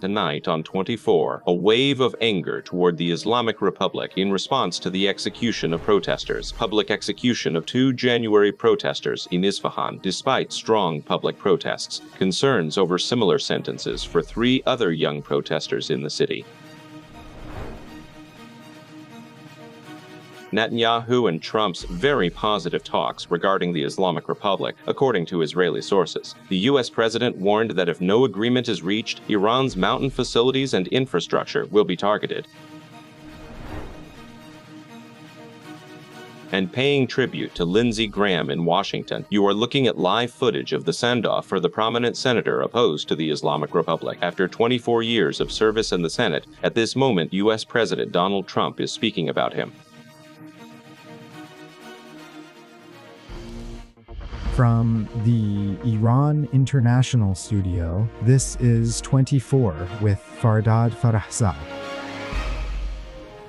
Tonight on 24, a wave of anger toward the Islamic Republic in response to the execution of protesters. Public execution of 2 January protesters in Isfahan, despite strong public protests. Concerns over similar sentences for 3 other young protesters in the city. Netanyahu and Trump's very positive talks regarding the Islamic Republic, according to Israeli sources. The U.S. president warned that if no agreement is reached, Iran's mountain facilities and infrastructure will be targeted. And paying tribute to Lindsey Graham in Washington, you are looking at live footage of the send-off for the prominent senator opposed to the Islamic Republic. After 24 years of service in the Senate, at this moment, U.S. President Donald Trump is speaking about him. From the Iran International Studio, this is 24 with Fardad Farahzad.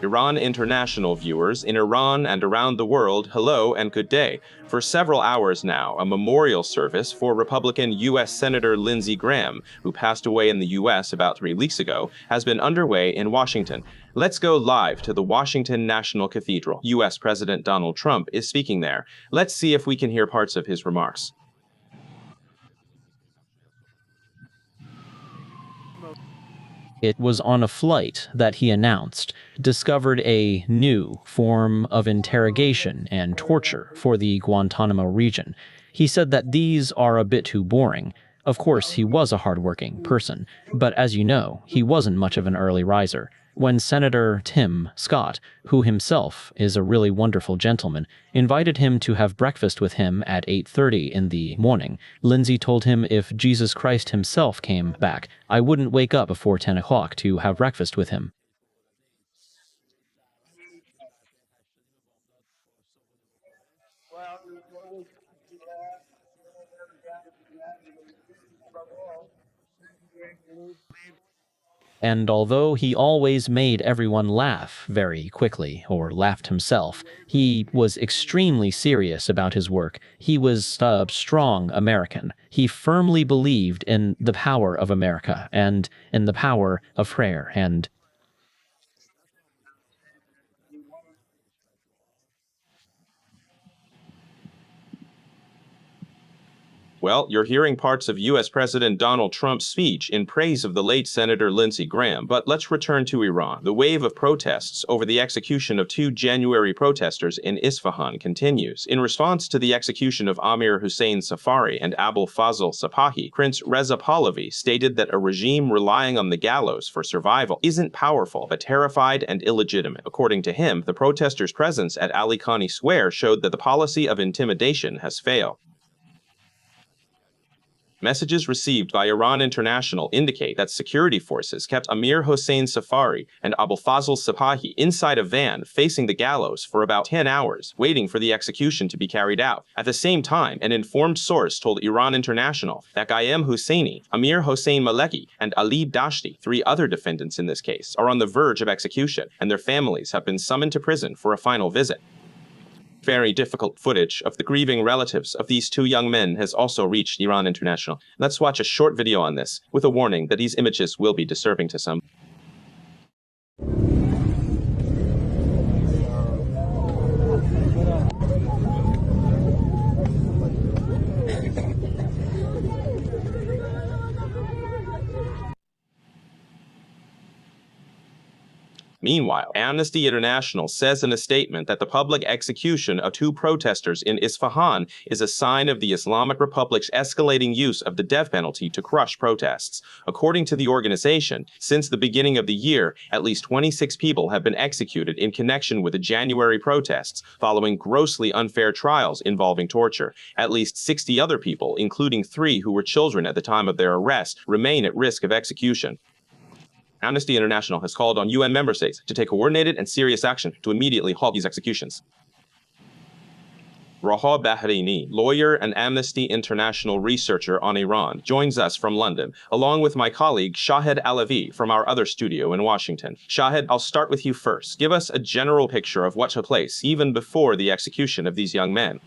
Iran International viewers in Iran and around the world, hello and good day. For several hours now, a memorial service for Republican U.S. Senator Lindsey Graham, who passed away in the U.S. about 3 weeks ago, has been underway in Washington. Let's go live to the Washington National Cathedral. U.S. President Donald Trump is speaking there. Let's see if we can hear parts of his remarks. It was on a flight that he announced, discovered a new form of interrogation and torture for the Guantanamo region. He said that these are a bit too boring. Of course, he was a hardworking person, but as you know, he wasn't much of an early riser. When Senator Tim Scott, who himself is a really wonderful gentleman, invited him to have breakfast with him at 8:30 in the morning, Lindsey told him if Jesus Christ himself came back, I wouldn't wake up before 10 o'clock to have breakfast with him. And although he always made everyone laugh very quickly, or laughed himself, he was extremely serious about his work. He was a strong American. He firmly believed in the power of America and in the power of prayer and Well, you're hearing parts of U.S. President Donald Trump's speech in praise of the late Senator Lindsey Graham, but let's return to Iran. The wave of protests over the execution of 2 January protesters in Isfahan continues. In response to the execution of Amir Hussein Safari and Abul Fazl Sapahi, Prince Reza Pahlavi stated that a regime relying on the gallows for survival isn't powerful, but terrified and illegitimate. According to him, the protesters' presence at Ali Khani Square showed that the policy of intimidation has failed. Messages received by Iran International indicate that security forces kept Amir Hossein Safari and Abul Fazl Sapahi inside a van facing the gallows for about 10 hours, waiting for the execution to be carried out. At the same time, an informed source told Iran International that Qaem Husseini, Amir Hossein Maleki, and Ali Dashti, 3 other defendants in this case, are on the verge of execution, and their families have been summoned to prison for a final visit. Very difficult footage of the grieving relatives of these 2 young men has also reached Iran International. Let's watch a short video on this, with a warning that these images will be disturbing to some. Meanwhile, Amnesty International says in a statement that the public execution of 2 protesters in Isfahan is a sign of the Islamic Republic's escalating use of the death penalty to crush protests. According to the organization, since the beginning of the year, at least 26 people have been executed in connection with the January protests, following grossly unfair trials involving torture. At least 60 other people, including 3 who were children at the time of their arrest, remain at risk of execution. Amnesty International has called on UN member states to take coordinated and serious action to immediately halt these executions. Raha Bahraini, lawyer and Amnesty International researcher on Iran, joins us from London, along with my colleague Shahed Alavi from our other studio in Washington. Shahed, I'll start with you first. Give us a general picture of what took place even before the execution of these young men.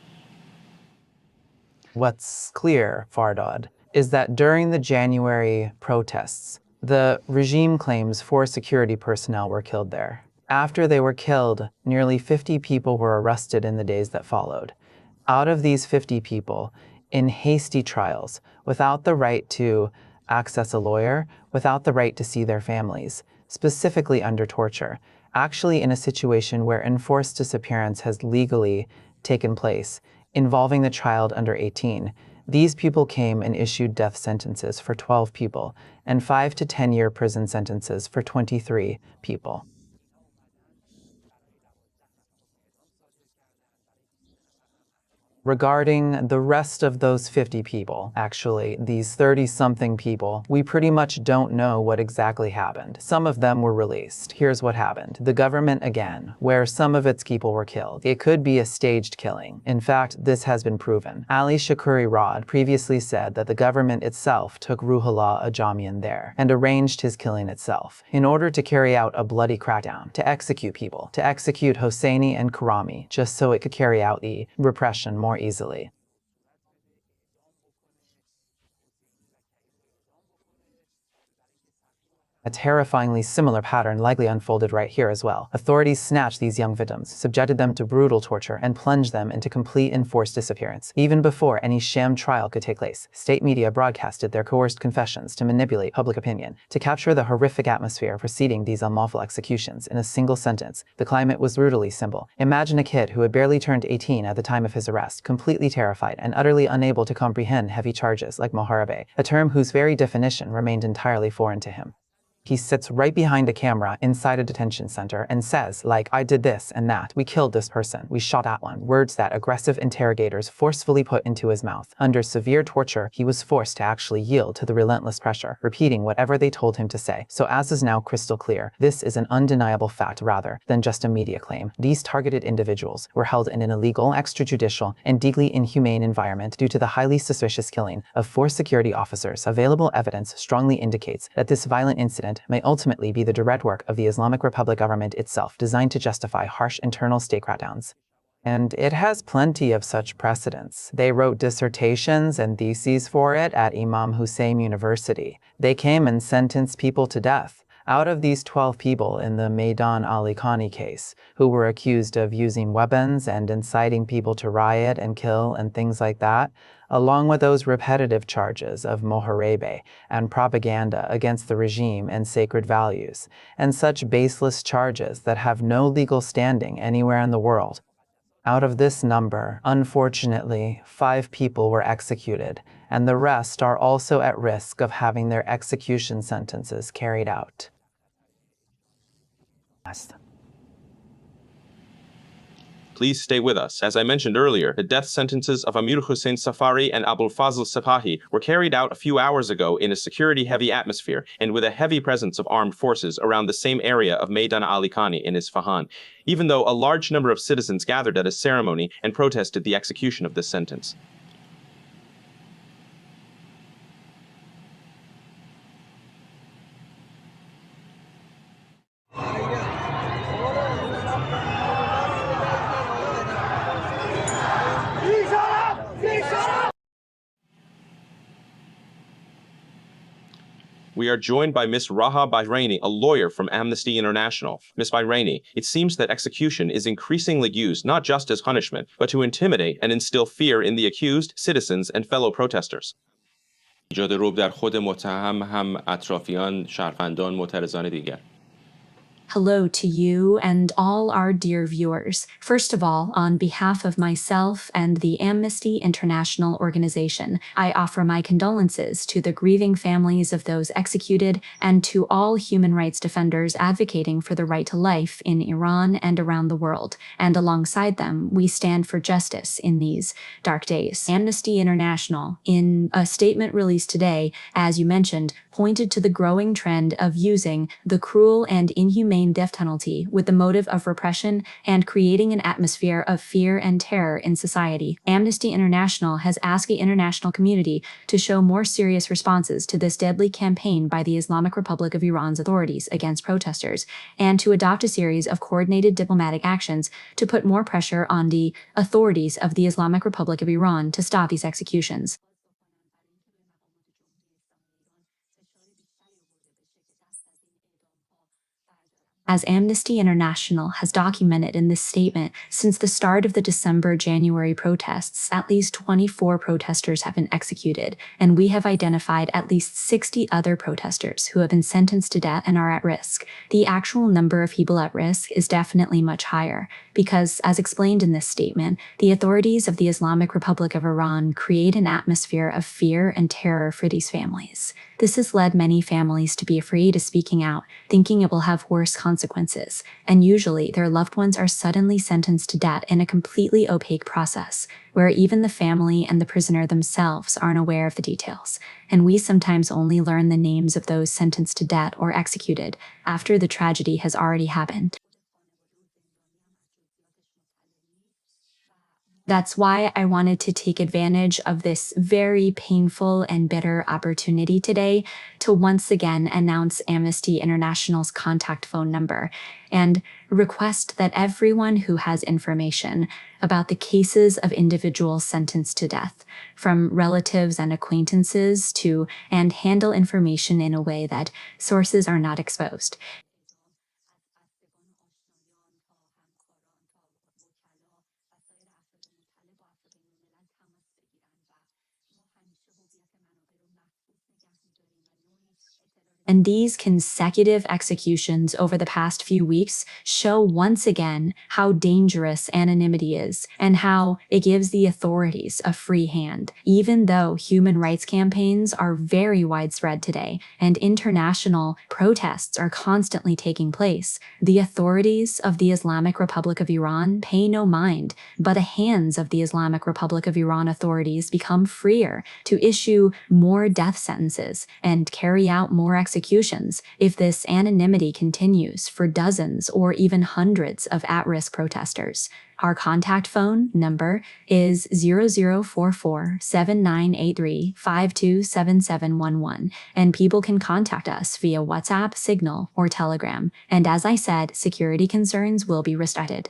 What's clear, Fardad, is that during the January protests, The regime claims 4 security personnel were killed there. After they were killed, nearly 50 people were arrested in the days that followed. Out of these 50 people, in hasty trials, without the right to access a lawyer, without the right to see their families, specifically under torture, actually in a situation where enforced disappearance has legally taken place, involving the child under 18, these people came and issued death sentences for 12 people and 5 to 10-year prison sentences for 23 people. Regarding the rest of those 50 people, actually, these 30-something people, we pretty much don't know what exactly happened. Some of them were released. Here's what happened. The government, again, where some of its people were killed. It could be a staged killing. In fact, this has been proven. Ali Shakuri Rod previously said that the government itself took Ruhollah Ajamian there and arranged his killing itself in order to carry out a bloody crackdown, to execute people, to execute Hosseini and Karami, just so it could carry out the repression more easily. A terrifyingly similar pattern likely unfolded right here as well. Authorities snatched these young victims, subjected them to brutal torture, and plunged them into complete enforced disappearance. Even before any sham trial could take place, state media broadcasted their coerced confessions to manipulate public opinion. To capture the horrific atmosphere preceding these unlawful executions in a single sentence, the climate was brutally simple. Imagine a kid who had barely turned 18 at the time of his arrest, completely terrified and utterly unable to comprehend heavy charges like moharabe, a term whose very definition remained entirely foreign to him. He sits right behind a camera inside a detention center and says, like, I did this and that, we killed this person, we shot at one, words that aggressive interrogators forcefully put into his mouth. Under severe torture, he was forced to actually yield to the relentless pressure, repeating whatever they told him to say. So as is now crystal clear, this is an undeniable fact rather than just a media claim. These targeted individuals were held in an illegal, extrajudicial, and deeply inhumane environment due to the highly suspicious killing of 4 security officers. Available evidence strongly indicates that this violent incident may ultimately be the direct work of the Islamic Republic government itself, designed to justify harsh internal state crackdowns. And it has plenty of such precedents. They wrote dissertations and theses for it at Imam Hussein University. They came and sentenced people to death. Out of these 12 people in the Maidan Ali Khani case, who were accused of using weapons and inciting people to riot and kill and things like that, along with those repetitive charges of moharebe and propaganda against the regime and sacred values, and such baseless charges that have no legal standing anywhere in the world. Out of this number, unfortunately, 5 people were executed, and the rest are also at risk of having their execution sentences carried out. Please stay with us. As I mentioned earlier, the death sentences of Amir Hossein Safari and Abulfazl Sepahi were carried out a few hours ago in a security-heavy atmosphere and with a heavy presence of armed forces around the same area of Maidan Ali Khani in Isfahan, even though a large number of citizens gathered at a ceremony and protested the execution of this sentence. We are joined by Ms. Raha Bahraini, a lawyer from Amnesty International. Ms. Bahraini, it seems that execution is increasingly used not just as punishment, but to intimidate and instill fear in the accused, citizens, and fellow protesters. ایجاد رعب در خود متهم هم اطرافیان شهروندان معترضان دیگر. Hello to you and all our dear viewers. First of all, on behalf of myself and the Amnesty International organization, I offer my condolences to the grieving families of those executed and to all human rights defenders advocating for the right to life in Iran and around the world. And alongside them, we stand for justice in these dark days. Amnesty International, in a statement released today, as you mentioned, pointed to the growing trend of using the cruel and inhumane death penalty with the motive of repression and creating an atmosphere of fear and terror in society. Amnesty International has asked the international community to show more serious responses to this deadly campaign by the Islamic Republic of Iran's authorities against protesters, and to adopt a series of coordinated diplomatic actions to put more pressure on the authorities of the Islamic Republic of Iran to stop these executions. As Amnesty International has documented in this statement, since the start of the December-January protests, at least 24 protesters have been executed, and we have identified at least 60 other protesters who have been sentenced to death and are at risk. The actual number of people at risk is definitely much higher, because, as explained in this statement, the authorities of the Islamic Republic of Iran create an atmosphere of fear and terror for these families. This has led many families to be afraid of speaking out, thinking it will have worse consequences, and usually their loved ones are suddenly sentenced to death in a completely opaque process, where even the family and the prisoner themselves aren't aware of the details, and we sometimes only learn the names of those sentenced to death or executed after the tragedy has already happened. That's why I wanted to take advantage of this very painful and bitter opportunity today to once again announce Amnesty International's contact phone number and request that everyone who has information about the cases of individuals sentenced to death, from relatives and acquaintances and handle information in a way that sources are not exposed. And these consecutive executions over the past few weeks show once again how dangerous anonymity is and how it gives the authorities a free hand. Even though human rights campaigns are very widespread today and international protests are constantly taking place, the authorities of the Islamic Republic of Iran pay no mind, but the hands of the Islamic Republic of Iran authorities become freer to issue more death sentences and carry out more executions if this anonymity continues for dozens or even hundreds of at-risk protesters. Our contact phone number is 0044-7983-527711, and people can contact us via WhatsApp, Signal, or Telegram. And as I said, security concerns will be respected.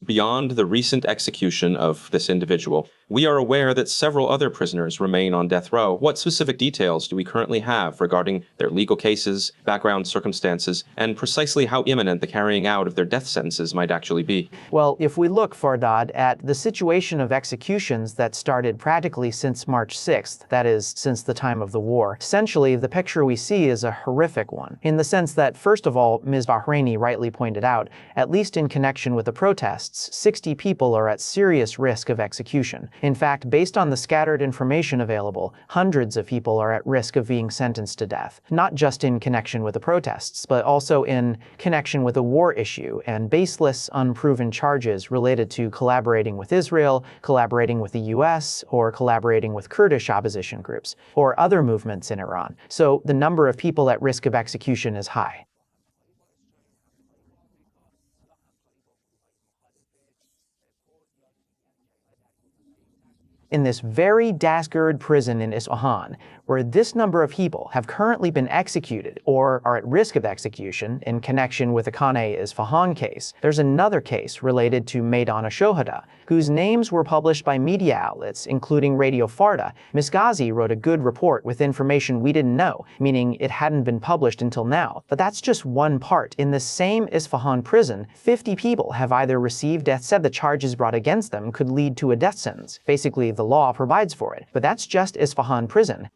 Beyond the recent execution of this individual, we are aware that several other prisoners remain on death row. What specific details do we currently have regarding their legal cases, background circumstances, and precisely how imminent the carrying out of their death sentences might actually be? Well, if we look, Fardad, at the situation of executions that started practically since March 6th, that is, since the time of the war, essentially the picture we see is a horrific one, in the sense that, first of all, Ms. Bahraini rightly pointed out, at least in connection with the protests, 60 people are at serious risk of execution. In fact, based on the scattered information available, hundreds of people are at risk of being sentenced to death, not just in connection with the protests, but also in connection with a war issue and baseless, unproven charges related to collaborating with Israel, collaborating with the US, or collaborating with Kurdish opposition groups, or other movements in Iran. So the number of people at risk of execution is high. In this very dastardly prison in Isfahan, where this number of people have currently been executed or are at risk of execution in connection with the Khaneh Isfahan case, there's another case related to Maidan Shohada, whose names were published by media outlets, including Radio Farda. Ms. Ghazi wrote a good report with information we didn't know, meaning it hadn't been published until now. But that's just one part. In the same Isfahan prison, 50 people have either received death said the charges brought against them could lead to a death sentence. Basically, the law provides for it. But that's just Isfahan prison.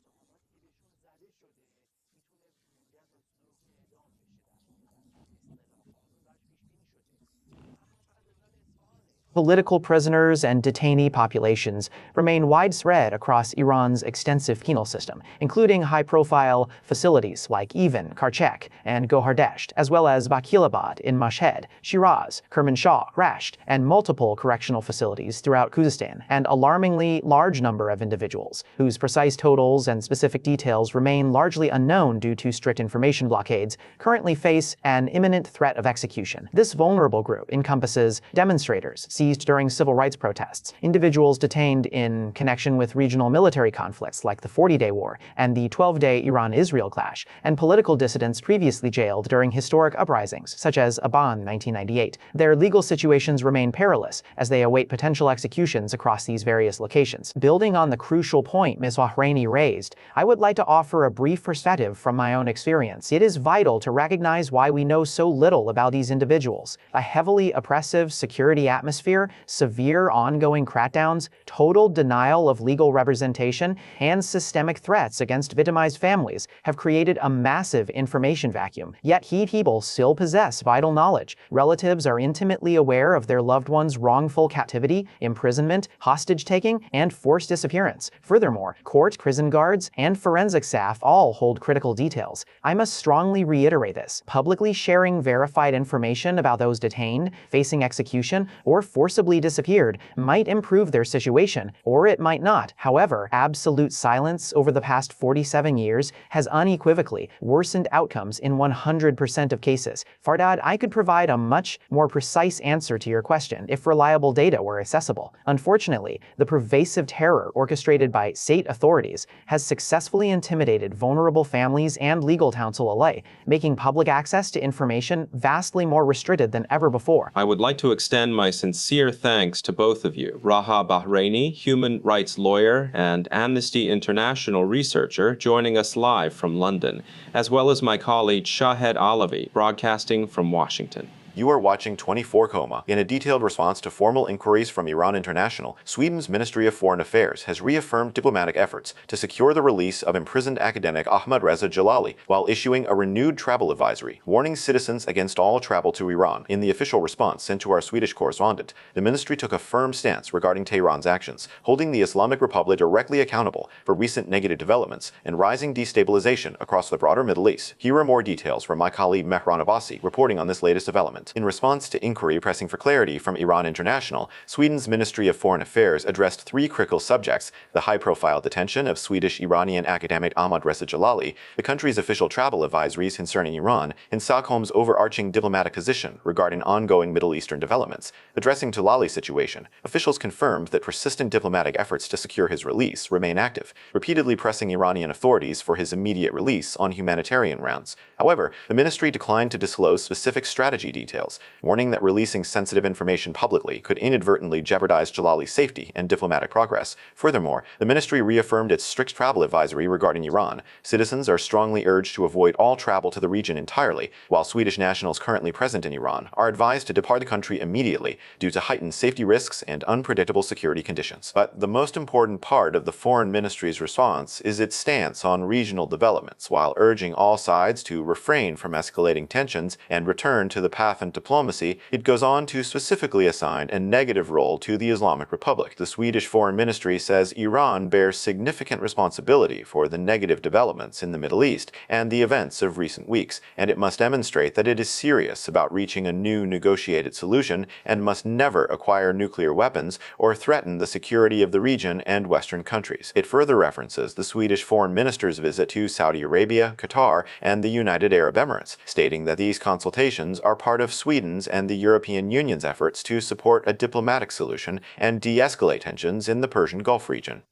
Political prisoners and detainee populations remain widespread across Iran's extensive penal system, including high-profile facilities like Evin, Karchek, and Gohardesht, as well as Bakilabad in Mashhad, Shiraz, Kermanshah, Rasht, and multiple correctional facilities throughout Khuzestan, and alarmingly large number of individuals, whose precise totals and specific details remain largely unknown due to strict information blockades, currently face an imminent threat of execution. This vulnerable group encompasses demonstrators seized during civil rights protests, individuals detained in connection with regional military conflicts like the 40-Day War and the 12-day Iran-Israel clash, and political dissidents previously jailed during historic uprisings, such as Aban 1998. Their legal situations remain perilous as they await potential executions across these various locations. Building on the crucial point Ms. Wahraini raised, I would like to offer a brief perspective from my own experience. It is vital to recognize why we know so little about these individuals. A heavily oppressive security atmosphere, severe ongoing crackdowns, total denial of legal representation, and systemic threats against victimized families have created a massive information vacuum. Yet people still possess vital knowledge. Relatives are intimately aware of their loved ones' wrongful captivity, imprisonment, hostage-taking, and forced disappearance. Furthermore, court, prison guards, and forensic staff all hold critical details. I must strongly reiterate this. Publicly sharing verified information about those detained, facing execution, or forcibly disappeared might improve their situation, or it might not. However, absolute silence over the past 47 years has unequivocally worsened outcomes in 100% of cases. Fardad, I could provide a much more precise answer to your question if reliable data were accessible. Unfortunately, the pervasive terror orchestrated by state authorities has successfully intimidated vulnerable families and legal counsel alike, making public access to information vastly more restricted than ever before. I would like to extend my sincere thanks to both of you, Raha Bahraini, human rights lawyer and Amnesty International researcher, joining us live from London, as well as my colleague Shahed Alavi, broadcasting from Washington. You are watching 24 Coma. In a detailed response to formal inquiries from Iran International, Sweden's Ministry of Foreign Affairs has reaffirmed diplomatic efforts to secure the release of imprisoned academic Ahmad Reza Jalali while issuing a renewed travel advisory, warning citizens against all travel to Iran. In the official response sent to our Swedish correspondent, the ministry took a firm stance regarding Tehran's actions, holding the Islamic Republic directly accountable for recent negative developments and rising destabilization across the broader Middle East. Here are more details from my colleague Mehran Abbasi reporting on this latest development. In response to inquiry pressing for clarity from Iran International, Sweden's Ministry of Foreign Affairs addressed three critical subjects: the high-profile detention of Swedish-Iranian academic Ahmad Reza Jalali, the country's official travel advisories concerning Iran, and Stockholm's overarching diplomatic position regarding ongoing Middle Eastern developments. Addressing Jalali's situation, officials confirmed that persistent diplomatic efforts to secure his release remain active, repeatedly pressing Iranian authorities for his immediate release on humanitarian grounds. However, the ministry declined to disclose specific strategy details, warning that releasing sensitive information publicly could inadvertently jeopardize Jalali's safety and diplomatic progress. Furthermore, the ministry reaffirmed its strict travel advisory regarding Iran. Citizens are strongly urged to avoid all travel to the region entirely, while Swedish nationals currently present in Iran are advised to depart the country immediately due to heightened safety risks and unpredictable security conditions. But the most important part of the Foreign Ministry's response is its stance on regional developments, while urging all sides to refrain from escalating tensions and return to the path and diplomacy. It goes on to specifically assign a negative role to the Islamic Republic. The Swedish Foreign Ministry says Iran bears significant responsibility for the negative developments in the Middle East and the events of recent weeks, and it must demonstrate that it is serious about reaching a new negotiated solution and must never acquire nuclear weapons or threaten the security of the region and Western countries. It further references the Swedish Foreign Minister's visit to Saudi Arabia, Qatar, and the United Arab Emirates, stating that these consultations are part of Sweden's and the European Union's efforts to support a diplomatic solution and de-escalate tensions in the Persian Gulf region.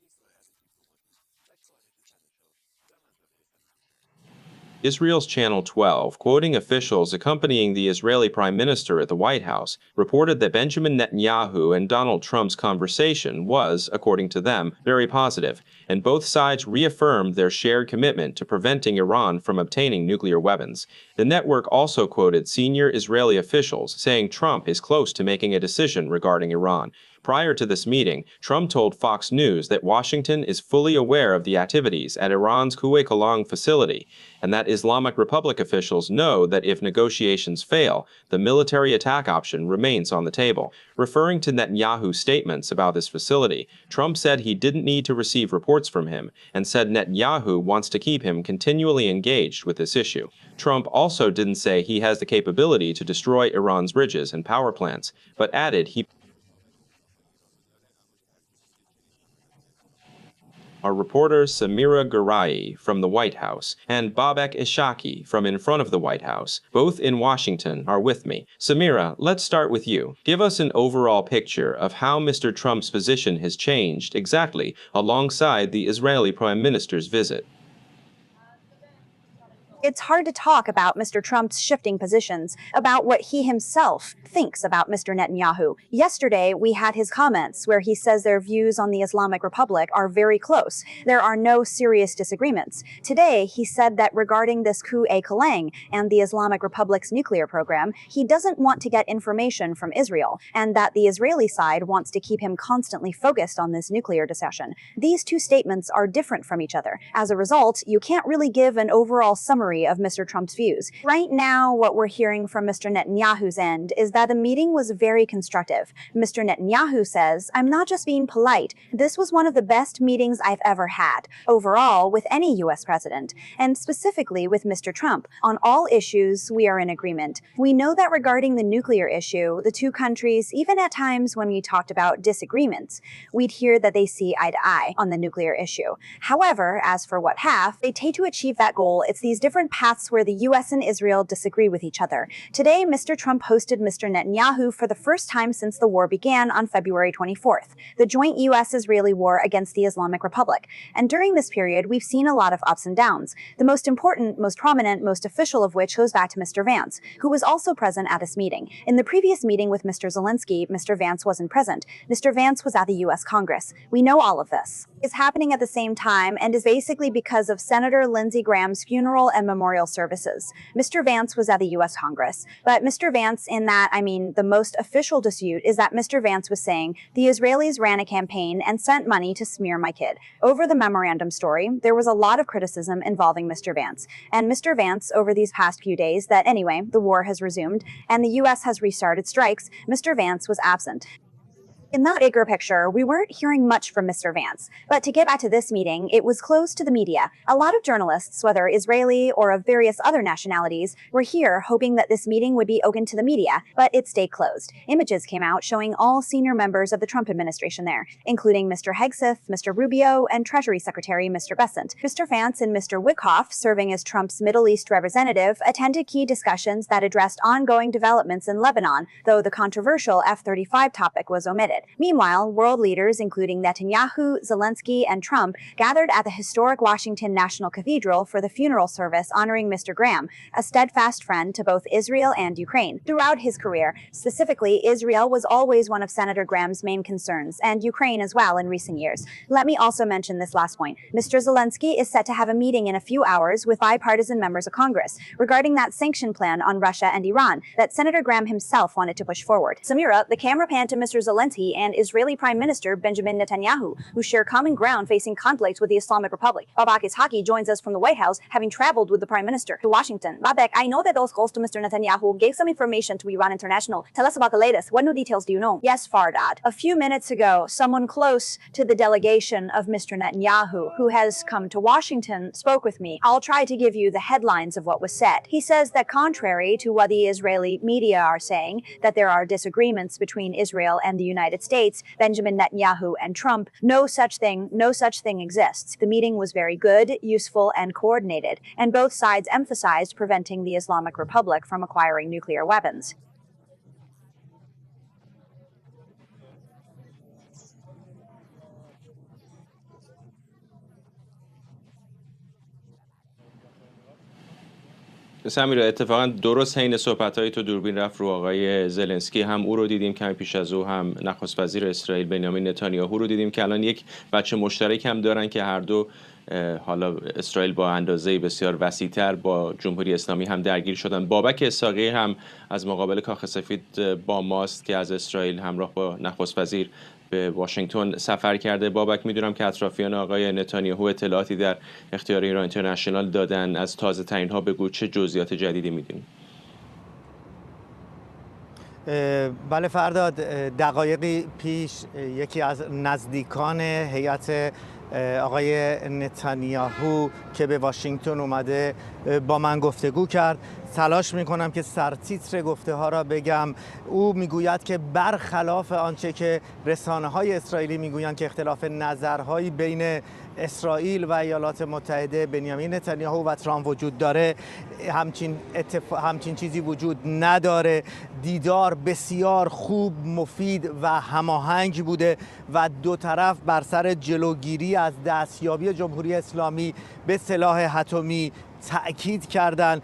Israel's Channel 12, quoting officials accompanying the Israeli Prime Minister at the White House, reported that Benjamin Netanyahu and Donald Trump's conversation was, according to them, very positive, and both sides reaffirmed their shared commitment to preventing Iran from obtaining nuclear weapons. The network also quoted senior Israeli officials saying Trump is close to making a decision regarding Iran. Prior to this meeting, Trump told Fox News that Washington is fully aware of the activities at Iran's Kuwait-Kalang facility, and that Islamic Republic officials know that if negotiations fail, the military attack option remains on the table. Referring to Netanyahu's statements about this facility, Trump said he didn't need to receive reports from him, and said Netanyahu wants to keep him continually engaged with this issue. Trump also didn't say he has the capability to destroy Iran's bridges and power plants, but added he are reporter Samira Garai from the White House and Babak Ishaki from in front of the White House, both in Washington, are with me. Samira, let's start with you. Give us an overall picture of how Mr. Trump's position has changed exactly alongside the Israeli Prime Minister's visit. It's hard to talk about Mr. Trump's shifting positions, about what he himself thinks about Mr. Netanyahu. Yesterday, we had his comments where he says their views on the Islamic Republic are very close. There are no serious disagreements. Today, he said that regarding this coup éclatant and the Islamic Republic's nuclear program, he doesn't want to get information from Israel, and that the Israeli side wants to keep him constantly focused on this nuclear discussion. These two statements are different from each other. As a result, you can't really give an overall summary of Mr. Trump's views. Right now, what we're hearing from Mr. Netanyahu's end is that the meeting was very constructive. Mr. Netanyahu says, "I'm not just being polite. This was one of the best meetings I've ever had, overall, with any U.S. president, and specifically with Mr. Trump. On all issues, we are in agreement. We know that regarding the nuclear issue, the two countries, even at times when we talked about disagreements, we'd hear that they see eye to eye on the nuclear issue. However, as for what half, they take to achieve that goal, it's these different paths where the U.S. and Israel disagree with each other." Today, Mr. Trump hosted Mr. Netanyahu for the first time since the war began on February 24th, the joint U.S.-Israeli war against the Islamic Republic. And during this period, we've seen a lot of ups and downs. The most important, most prominent, most official of which goes back to Mr. Vance, who was also present at this meeting. In the previous meeting with Mr. Zelensky, Mr. Vance wasn't present. Mr. Vance was at the U.S. Congress. We know all of this. It's happening at the same time and is basically because of Senator Lindsey Graham's funeral and memorial services. Mr. Vance was at the U.S. Congress, but Mr. Vance the most official dispute is that Mr. Vance was saying the Israelis ran a campaign and sent money to smear my kid. Over the memorandum story, there was a lot of criticism involving Mr. Vance. And Mr. Vance, over these past few days that anyway, the war has resumed and the U.S. has restarted strikes, Mr. Vance was absent. In that bigger picture, we weren't hearing much from Mr. Vance. But to get back to this meeting, it was closed to the media. A lot of journalists, whether Israeli or of various other nationalities, were here hoping that this meeting would be open to the media, but it stayed closed. Images came out showing all senior members of the Trump administration there, including Mr. Hegseth, Mr. Rubio, and Treasury Secretary Mr. Bessent. Mr. Vance and Mr. Witkoff, serving as Trump's Middle East representative, attended key discussions that addressed ongoing developments in Lebanon, though the controversial F-35 topic was omitted. Meanwhile, world leaders including Netanyahu, Zelensky, and Trump gathered at the historic Washington National Cathedral for the funeral service honoring Mr. Graham, a steadfast friend to both Israel and Ukraine. Throughout his career, specifically, Israel was always one of Senator Graham's main concerns, and Ukraine as well in recent years. Let me also mention this last point. Mr. Zelensky is set to have a meeting in a few hours with bipartisan members of Congress regarding that sanction plan on Russia and Iran that Senator Graham himself wanted to push forward. Samira, the camera panned to Mr. Zelensky and Israeli Prime Minister Benjamin Netanyahu, who share common ground facing conflicts with the Islamic Republic. Babak Ishaki joins us from the White House, having traveled with the Prime Minister to Washington. Babak, I know that those calls to Mr. Netanyahu gave some information to Iran International. Tell us about the latest. What new details do you know? Yes, Fardad. A few minutes ago, someone close to the delegation of Mr. Netanyahu, who has come to Washington, spoke with me. I'll try to give you the headlines of what was said. He says that contrary to what the Israeli media are saying, that there are disagreements between Israel and the United States, Benjamin Netanyahu and Trump, no such thing exists. The meeting was very good, useful, and coordinated, and both sides emphasized preventing the Islamic Republic from acquiring nuclear weapons. سمیرا، اتفاقا درست حین صحبت‌های تو دوربین رفت رو آقای زلنسکی، هم او رو دیدیم کمی پیش از او، هم نخست وزیر اسرائیل بنیامین نتانیاهو رو دیدیم که الان یک بچه مشترک هم دارن که هر دو حالا اسرائیل با اندازه بسیار وسیع‌تر با جمهوری اسلامی هم درگیر شدن. بابک اسحاقی هم از مقابل کاخ سفید با ماست که از اسرائیل همراه با نخست وزیر به واشنگتن سفر کرده. بابک، میدونم که اطرافیان آقای نتانیاهو اطلاعاتی در اختیار ایران اینترنشنال دادن. از تازه ترین ها بگو، چه جزئیات جدیدی میدونی؟ بله فرداد، دقایقی پیش یکی از نزدیکان هیئت آقای نتانیاهو که به واشنگتن اومده با من گفتگو کرد. تلاش میکنم که سرتیتر گفته ها را بگم. او میگوید که برخلاف آنچه که رسانه های اسرائیلی میگویند که اختلاف نظرهایی بین اسرائیل و ایالات متحده بنیامین نتانیاهو و ترامپ وجود داره، همچین چیزی وجود نداره. دیدار بسیار خوب، مفید و هماهنگ بوده و دو طرف بر سر جلوگیری از دستیابی جمهوری اسلامی به سلاح اتمی تأکید کردند.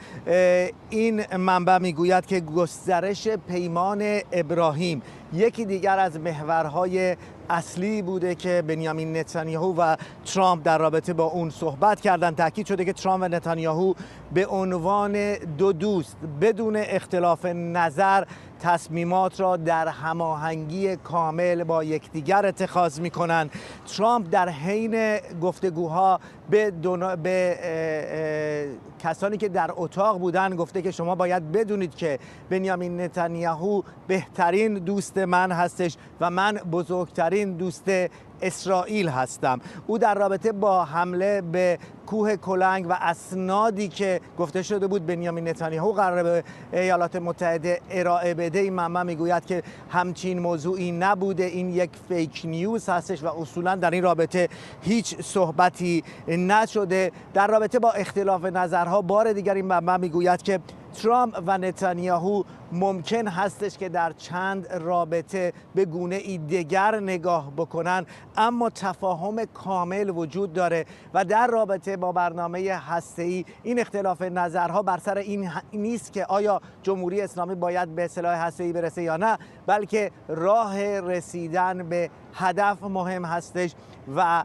این منبع میگوید که گسترش پیمان ابراهیم یکی دیگر از محورهای اصلی بوده که بنیامین نتانیاهو و ترامپ در رابطه با اون صحبت کردند. تأکید شده که ترامپ و نتانیاهو به عنوان دو دوست بدون اختلاف نظر تصمیمات را در هماهنگی کامل با یکدیگر اتخاذ می‌کنند. ترامپ در حین گفتگوها به کسانی که در اتاق بودن گفته که شما باید بدونید که بنیامین نتانیاهو بهترین دوست من هستش و من بزرگترین دوست اسرائیل هستم. او در رابطه با حمله به کوه کلنگ و اسنادی که گفته شده بود بنیامین نتانیاهو قراره به ایالات متحده ارائه بده، این منبع میگوید که همچین موضوعی نبوده، این یک فیک نیوز هستش و اصولا در این رابطه هیچ صحبتی نشده. در رابطه با اختلاف نظرها بار دیگر این منبع میگوید که ترامپ و نتانیاهو ممکن هستش که در چند رابطه به گونه ای دیگر نگاه بکنن، اما تفاهم کامل وجود داره و در رابطه با برنامه هسته‌ای این اختلاف نظرها بر سر این نیست که آیا جمهوری اسلامی باید به سلاح هسته‌ای برسه یا نه، بلکه راه رسیدن به هدف مهم هستش و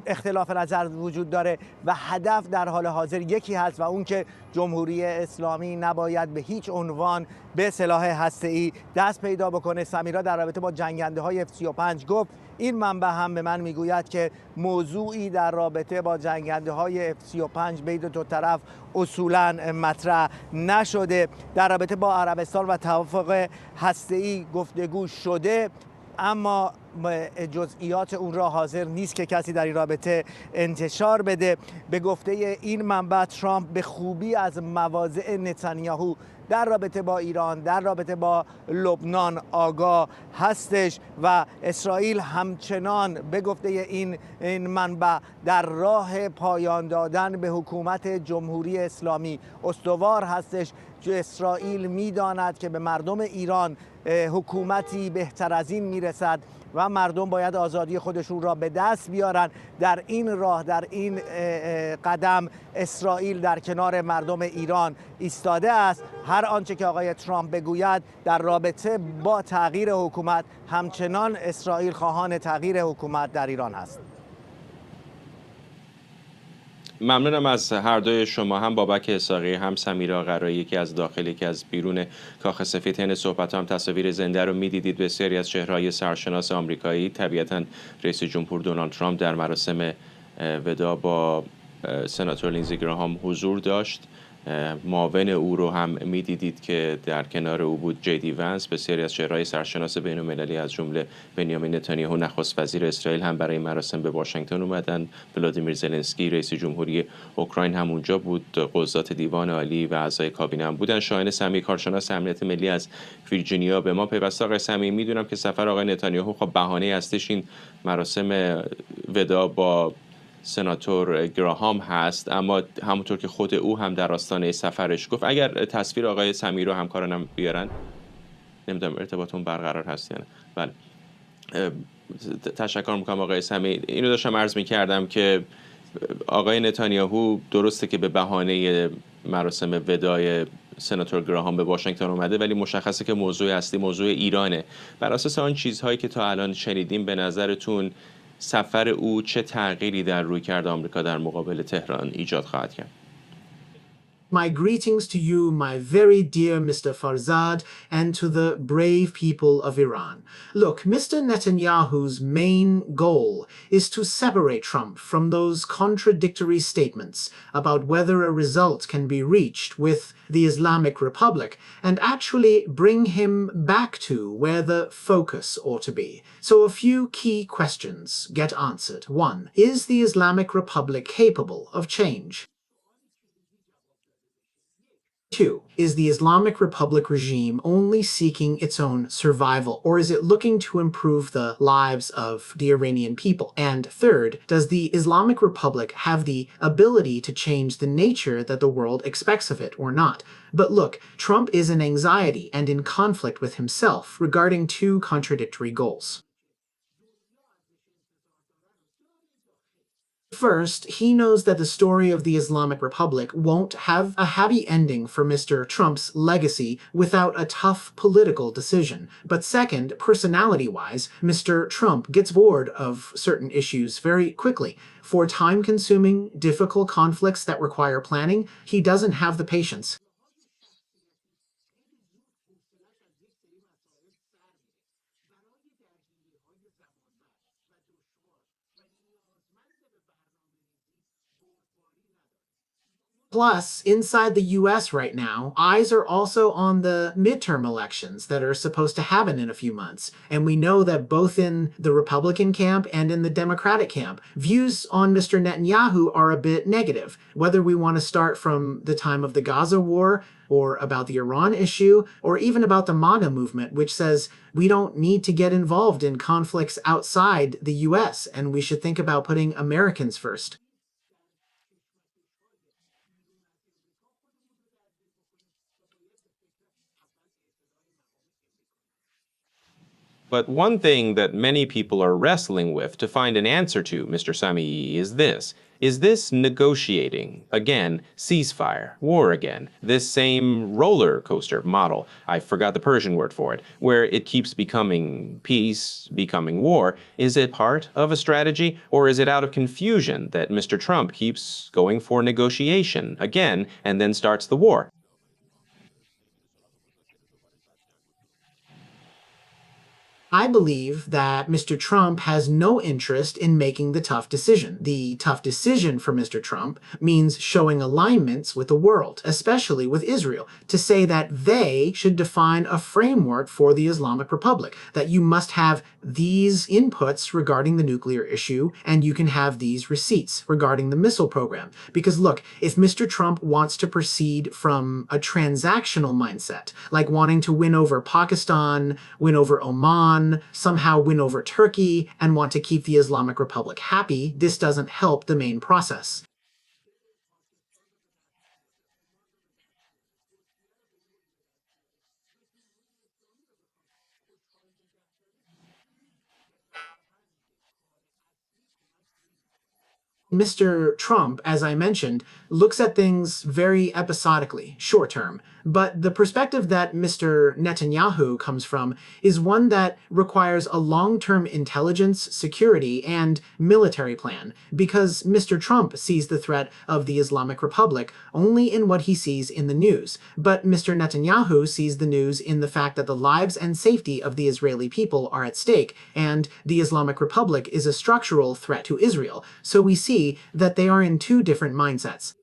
اختلاف نظر وجود داره و هدف در حال حاضر یکی هست و اون که جمهوری اسلامی نباید به هیچ عنوان به سلاح هسته‌ای دست پیدا بکنه. سمیرا در رابطه با جنگنده‌های F-35 گفت. این منبع هم به من میگوید که موضوعی در رابطه با جنگنده‌های F-35 بین دو طرف اصولاً مطرح نشده. در رابطه با عربستان و توافق هسته‌ای گفتگو شده، اما جزئیات اون را حاضر نیست که کسی در این رابطه انتشار بده. به گفته این منبع ترامپ به خوبی از مواضع نتانیاهو در رابطه با ایران، در رابطه با لبنان آگاه هستش و اسرائیل همچنان به گفته این منبع در راه پایان دادن به حکومت جمهوری اسلامی استوار هستش. اسرائیل میداند که به مردم ایران حکومتی بهتر از این میرسد و مردم باید آزادی خودشون را به دست بیارن. در این راه، در این قدم اسرائیل در کنار مردم ایران ایستاده است. هر آنچه که آقای ترامپ بگوید در رابطه با تغییر حکومت، همچنان اسرائیل خواهان تغییر حکومت در ایران است. ممنونم از هر دوی شما، هم بابک اسحاقی هم سمیرا قرایی، یکی از داخل یکی از بیرون کاخ سفید. این صحبت هم تصاویر زنده رو میدیدید. بسیاری از چهره‌های سرشناس آمریکایی، طبیعتاً رئیس جمهور دونالد ترامپ در مراسم وداع با سناتور لینزی گراهام حضور داشت. معاون او رو هم میدیدید که در کنار او بود جی دی ونس. بسیاری از چهره‌های سرشناس بین‌المللی از جمله بنیامین نتانیاهو نخست وزیر اسرائیل هم برای مراسم به واشنگتن اومدن. ولادیمیر زلنسکی رئیس جمهوری اوکراین هم اونجا بود. قضات دیوان عالی و اعضای کابینه هم بودن. شاهین سمیع، کارشناس امنیت ملی از ویرجینیا به ما پیوسته. آقای سمیع، میدونم که سفر آقای نتانیاهو خب بهانه هستش این مراسم وداع با سناتور گراهام هست، اما همونطور که خود او هم در آستانه سفرش گفت، اگر تصویر آقای سمیع رو همکارانم بیارن، نمیدونم ارتباطون برقرار هست یا نه. بله، تشکر میکنم آقای سمیع. اینو داشتم عرض میکردم که آقای نتانیاهو درسته که به بهانه مراسم وداع سناتور گراهام به واشنگتن اومده، ولی مشخصه که موضوع اصلی موضوع ایرانه. بر اساس آن چیزهایی که تا الان شنیدیم، به نظرتون سفر او چه تغییری در رویکرد آمریکا در مقابل تهران ایجاد خواهد کرد؟ My greetings to you, my very dear Mr. Farzad, and to the brave people of Iran. Look, Mr. Netanyahu's main goal is to separate Trump from those contradictory statements about whether a result can be reached with the Islamic Republic and actually bring him back to where the focus ought to be. So a few key questions get answered. One, is the Islamic Republic capable of change? Two, is the Islamic Republic regime only seeking its own survival, or is it looking to improve the lives of the Iranian people? And third, does the Islamic Republic have the ability to change the nature that the world expects of it or not? But look, Trump is in anxiety and in conflict with himself regarding two contradictory goals. First, he knows that the story of the Islamic Republic won't have a happy ending for Mr. Trump's legacy without a tough political decision. But second, personality-wise, Mr. Trump gets bored of certain issues very quickly. For time-consuming, difficult conflicts that require planning, he doesn't have the patience. Plus, inside the US right now, eyes are also on the midterm elections that are supposed to happen in a few months. And we know that both in the Republican camp and in the Democratic camp, views on Mr. Netanyahu are a bit negative. Whether we want to start from the time of the Gaza war, or about the Iran issue, or even about the MAGA movement, which says we don't need to get involved in conflicts outside the US, and we should think about putting Americans first. But one thing that many people are wrestling with to find an answer to, Mr. Sami, is this. Is this negotiating, again, ceasefire, war again, this same roller coaster model, I forgot the Persian word for it, where it keeps becoming peace, becoming war, is it part of a strategy, or is it out of confusion that Mr. Trump keeps going for negotiation again and then starts the war? I believe that Mr. Trump has no interest in making the tough decision. The tough decision for Mr. Trump means showing alignments with the world, especially with Israel, to say that they should define a framework for the Islamic Republic, that you must have these inputs regarding the nuclear issue, and you can have these receipts regarding the missile program. Because look, if Mr. Trump wants to proceed from a transactional mindset, like wanting to win over Pakistan, win over Oman, somehow win over Turkey, and want to keep the Islamic Republic happy, this doesn't help the main process. Mr. Trump, as I mentioned, looks at things very episodically, short term. But the perspective that Mr. Netanyahu comes from is one that requires a long-term intelligence, security, and military plan, because Mr. Trump sees the threat of the Islamic Republic only in what he sees in the news. But Mr. Netanyahu sees the news in the fact that the lives and safety of the Israeli people are at stake, and the Islamic Republic is a structural threat to Israel. So we see that they are in two different mindsets.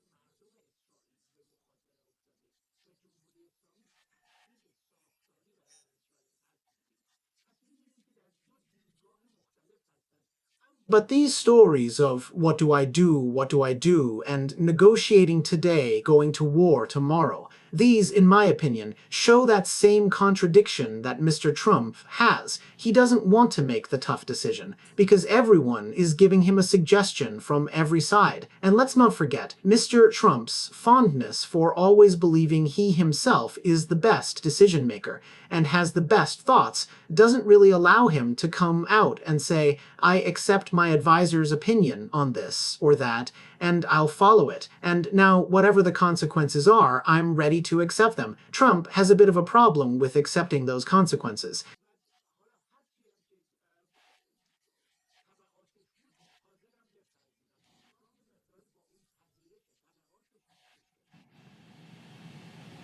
But these stories of what do I do, and negotiating today, going to war tomorrow, these, in my opinion, show that same contradiction that Mr. Trump has. He doesn't want to make the tough decision, because everyone is giving him a suggestion from every side. And let's not forget, Mr. Trump's fondness for always believing he himself is the best decision maker, and has the best thoughts, doesn't really allow him to come out and say, I accept my advisor's opinion on this or that, and I'll follow it. And now, whatever the consequences are, I'm ready to accept them. Trump has a bit of a problem with accepting those consequences.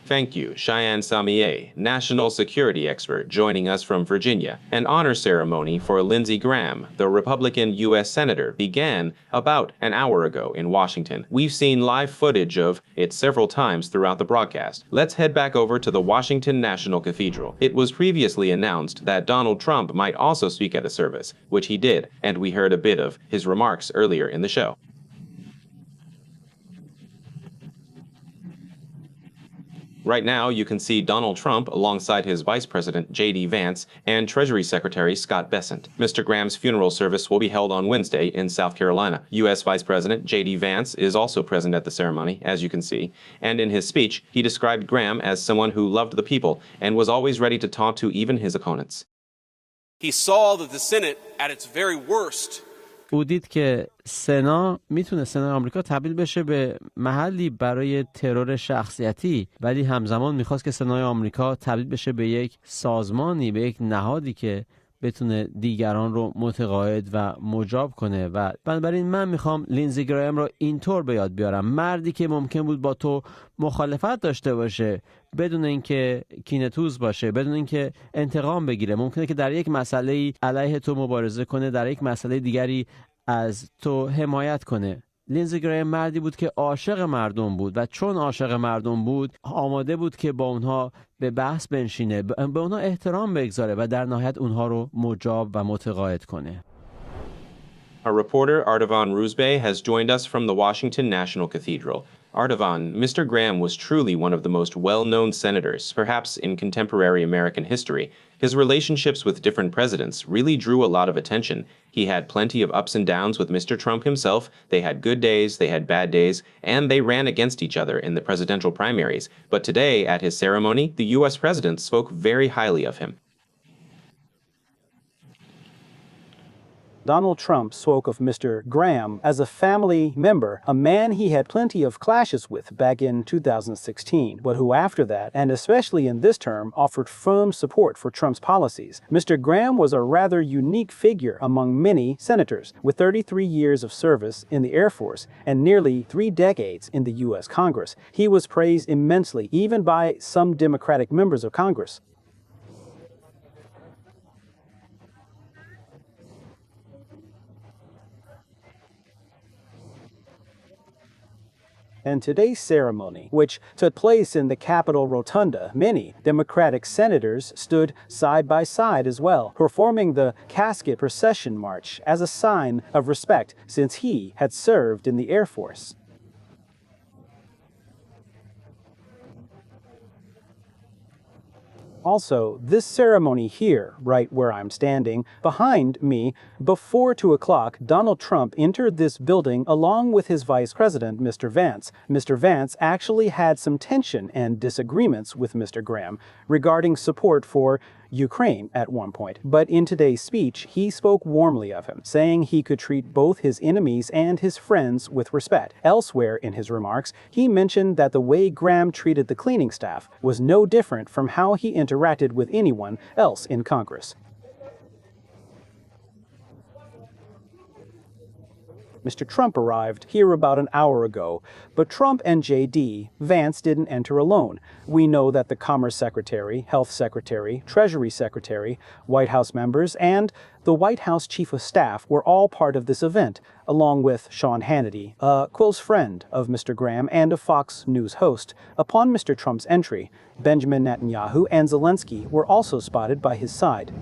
Thank you, Cheyenne Samier, national security expert joining us from Virginia. An honor ceremony for Lindsey Graham, the Republican U.S. Senator, began about an hour ago in Washington. We've seen live footage of it several times throughout the broadcast. Let's head back over to the Washington National Cathedral. It was previously announced that Donald Trump might also speak at the service, which he did, and we heard a bit of his remarks earlier in the show. Right now, you can see Donald Trump alongside his Vice President J.D. Vance and Treasury Secretary Scott Bessent. Mr. Graham's funeral service will be held on Wednesday in South Carolina. U.S. Vice President J.D. Vance is also present at the ceremony, as you can see, and in his speech, he described Graham as someone who loved the people and was always ready to talk to even his opponents. He saw that the Senate, at its very worst, او دید که سنا میتونه سنای آمریکا تبدیل بشه به محلی برای ترور شخصیتی، ولی همزمان میخواست که سنای آمریکا تبدیل بشه به یک سازمانی، به یک نهادی که بتونه دیگران رو متقاعد و مجاب کنه. و بنابراین من میخوام لینزی گراهم رو اینطور به یاد بیارم: مردی که ممکن بود با تو مخالفت داشته باشه بدون اینکه کینه‌توز باشه، بدون اینکه انتقام بگیره، ممکنه که در یک مسئله علیه تو مبارزه کنه، در یک مسئله دیگری از تو حمایت کنه. لینزی گراهم مردی بود که عاشق مردم بود و چون عاشق مردم بود آماده بود که با اونها به بحث بنشینه، به اونها احترام بگذاره و در نهایت اونها رو مجاب و متقاعد کنه. Our reporter Ardavan Ruzbeh has joined us from the Washington National Cathedral. Ardavan, Mr. Graham was truly one of the most well-known senators, perhaps in contemporary American history. His relationships with different presidents really drew a lot of attention. He had plenty of ups and downs with Mr. Trump himself. They had good days, they had bad days, and they ran against each other in the presidential primaries. But today, at his ceremony, the U.S. president spoke very highly of him. Donald Trump spoke of Mr. Graham as a family member, a man he had plenty of clashes with back in 2016, but who after that, and especially in this term, offered firm support for Trump's policies. Mr. Graham was a rather unique figure among many senators, with 33 years of service in the Air Force and nearly 3 decades in the U.S. Congress. He was praised immensely, even by some Democratic members of Congress. And today's ceremony, which took place in the Capitol Rotunda, many Democratic senators stood side by side as well, performing the casket procession march as a sign of respect since he had served in the Air Force. Also, this ceremony here, right where I'm standing, behind me, before 2 o'clock, Donald Trump entered this building along with his vice president, Mr. Vance. Mr. Vance actually had some tension and disagreements with Mr. Graham regarding support for Ukraine at one point, but in today's speech, he spoke warmly of him, saying he could treat both his enemies and his friends with respect. Elsewhere in his remarks, he mentioned that the way Graham treated the cleaning staff was no different from how he interacted with anyone else in Congress. Mr. Trump arrived here about an hour ago, but Trump and J.D. Vance didn't enter alone. We know that the Commerce Secretary, Health Secretary, Treasury Secretary, White House members, and the White House Chief of Staff were all part of this event, along with Sean Hannity, a close friend of Mr. Graham and a Fox News host. Upon Mr. Trump's entry, Benjamin Netanyahu and Zelensky were also spotted by his side.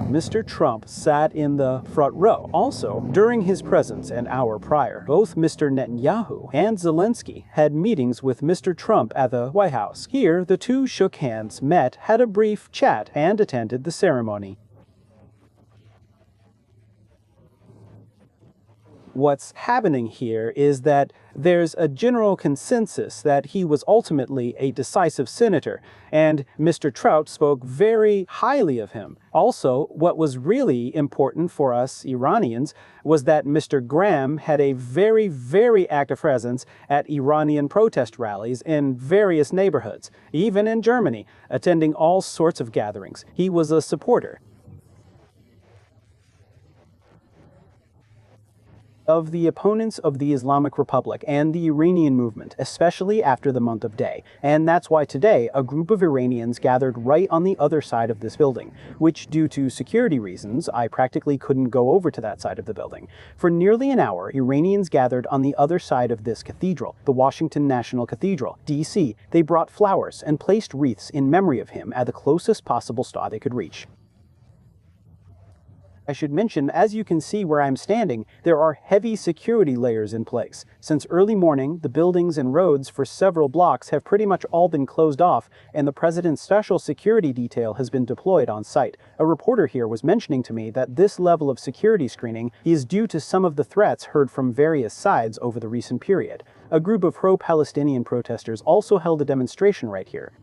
Mr. Trump sat in the front row. Also, during his presence an hour prior, both Mr. Netanyahu and Zelensky had meetings with Mr. Trump at the White House. Here, the two shook hands, met, had a brief chat, and attended the ceremony. What's happening here is that there's a general consensus that he was ultimately a decisive senator, and Mr. Trump spoke very highly of him. Also, what was really important for us Iranians was that Mr. Graham had a very, very active presence at Iranian protest rallies in various neighborhoods, even in Germany, attending all sorts of gatherings. He was a supporter of the opponents of the Islamic Republic and the Iranian movement, especially after the month of Day. And that's why today a group of Iranians gathered right on the other side of this building, which due to security reasons, I practically couldn't go over to that side of the building. For nearly an hour, Iranians gathered on the other side of this cathedral, the Washington National Cathedral, D.C. They brought flowers and placed wreaths in memory of him at the closest possible spot they could reach. I should mention, as you can see where I'm standing, there are heavy security layers in place. Since early morning, the buildings and roads for several blocks have pretty much all been closed off, and the president's special security detail has been deployed on site. A reporter here was mentioning to me that this level of security screening is due to some of the threats heard from various sides over the recent period. A group of pro-Palestinian protesters also held a demonstration right here,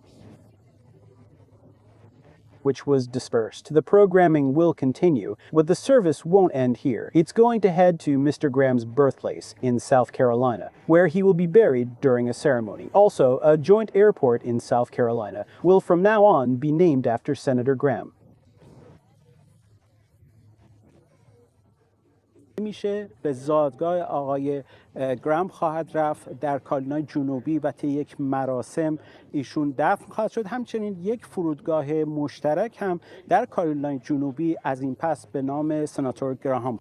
which was dispersed. The programming will continue, but the service won't end here. It's going to head to Mr. Graham's birthplace in South Carolina, where he will be buried during a ceremony. Also, a joint airport in South Carolina will from now on be named after Senator Graham. میشه به زادگاه آقای گرام خواهد رفت در کارولینای جنوبی و طی یک مراسم ایشون دفن خواهد شد. همچنین یک فرودگاه مشترک هم در کارولینای جنوبی از این پس به نام سناتور گراهام.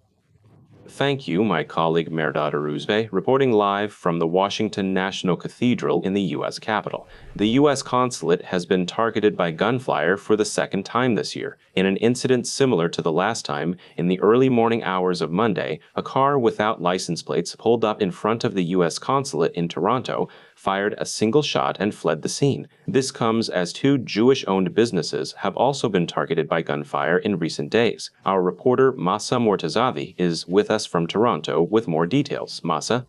Thank you, my colleague Mehrdad Aruzbeh, reporting live from the Washington National Cathedral in the U.S. Capitol. The U.S. Consulate has been targeted by gunfire for the second time this year. In an incident similar to the last time, in the early morning hours of Monday, a car without license plates pulled up in front of the U.S. Consulate in Toronto, fired a single shot and fled the scene. This comes as two Jewish-owned businesses have also been targeted by gunfire in recent days. Our reporter Masa Mortazavi is with us from Toronto with more details. Masa?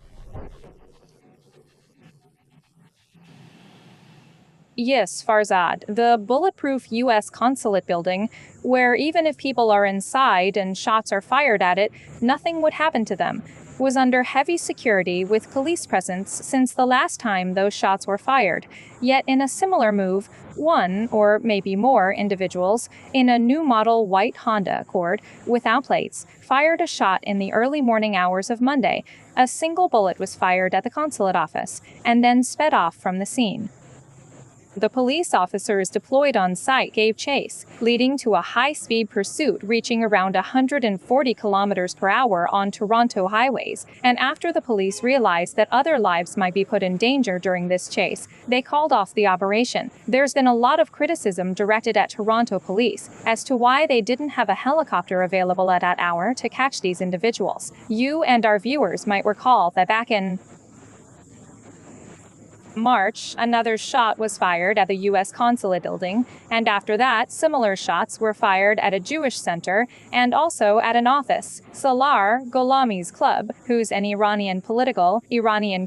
Yes, Farzad, the bulletproof U.S. Consulate building, where even if people are inside and shots are fired at it, nothing would happen to them, was under heavy security with police presence since the last time those shots were fired. Yet in a similar move, one, or maybe more, individuals in a new model white Honda Accord without plates fired a shot in the early morning hours of Monday. A single bullet was fired at the consulate office and then sped off from the scene. The police officers deployed on site gave chase, leading to a high-speed pursuit reaching around 140 kilometers per hour on Toronto highways. And after the police realized that other lives might be put in danger during this chase, they called off the operation. There's been a lot of criticism directed at Toronto police as to why they didn't have a helicopter available at that hour to catch these individuals. You and our viewers might recall that back in March, another shot was fired at the U.S. Consulate building, and after that, similar shots were fired at a Jewish center and also at an office. Salar Golami's club, who's an Iranian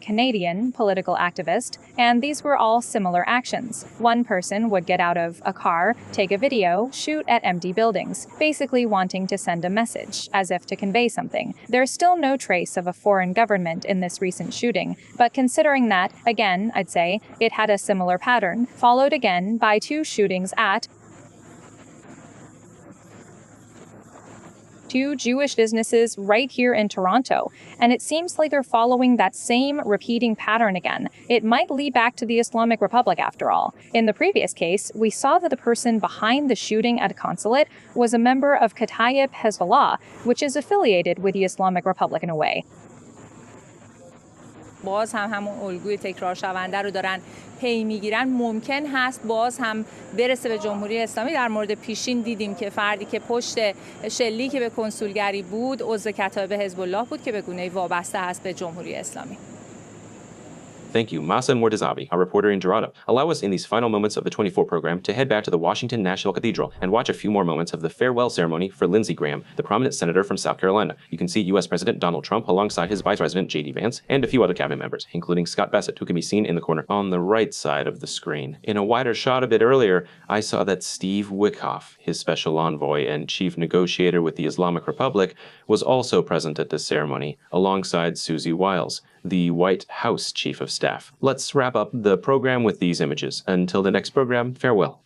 Canadian political activist, and these were all similar actions. One person would get out of a car, take a video, shoot at empty buildings, basically wanting to send a message, as if to convey something. There's still no trace of a foreign government in this recent shooting, but considering that, again, I'd say, it had a similar pattern, followed again by two shootings at two Jewish businesses right here in Toronto, and it seems like they're following that same repeating pattern again. It might lead back to the Islamic Republic after all. In the previous case, we saw that the person behind the shooting at a consulate was a member of Kataib Hezbollah, which is affiliated with the Islamic Republic in a way. باز هم همون الگوی تکرار شونده رو دارن پی میگیرن. ممکن هست باز هم برسه به جمهوری اسلامی. در مورد پیشین دیدیم که فردی که پشت شلیک که به کنسولگری بود عضو کتایب حزب الله بود که به گونه‌ای وابسته هست به جمهوری اسلامی. Thank you, Masa Mortazavi, our reporter in Toronto. Allow us in these final moments of the 24 program to head back to the Washington National Cathedral and watch a few more moments of the farewell ceremony for Lindsey Graham, the prominent senator from South Carolina. You can see U.S. President Donald Trump alongside his Vice President J.D. Vance and a few other cabinet members, including Scott Bessent, who can be seen in the corner on the right side of the screen. In a wider shot a bit earlier, I saw that Steve Witkoff, his special envoy and chief negotiator with the Islamic Republic, was also present at this ceremony, alongside Susie Wiles, the White House Chief of Staff. Let's wrap up the program with these images. Until the next program, farewell.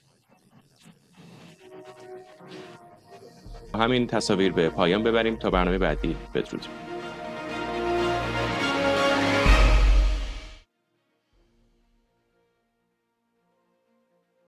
همین تصاویر به پایان ببریم تا برنامه بعدی. بدرود.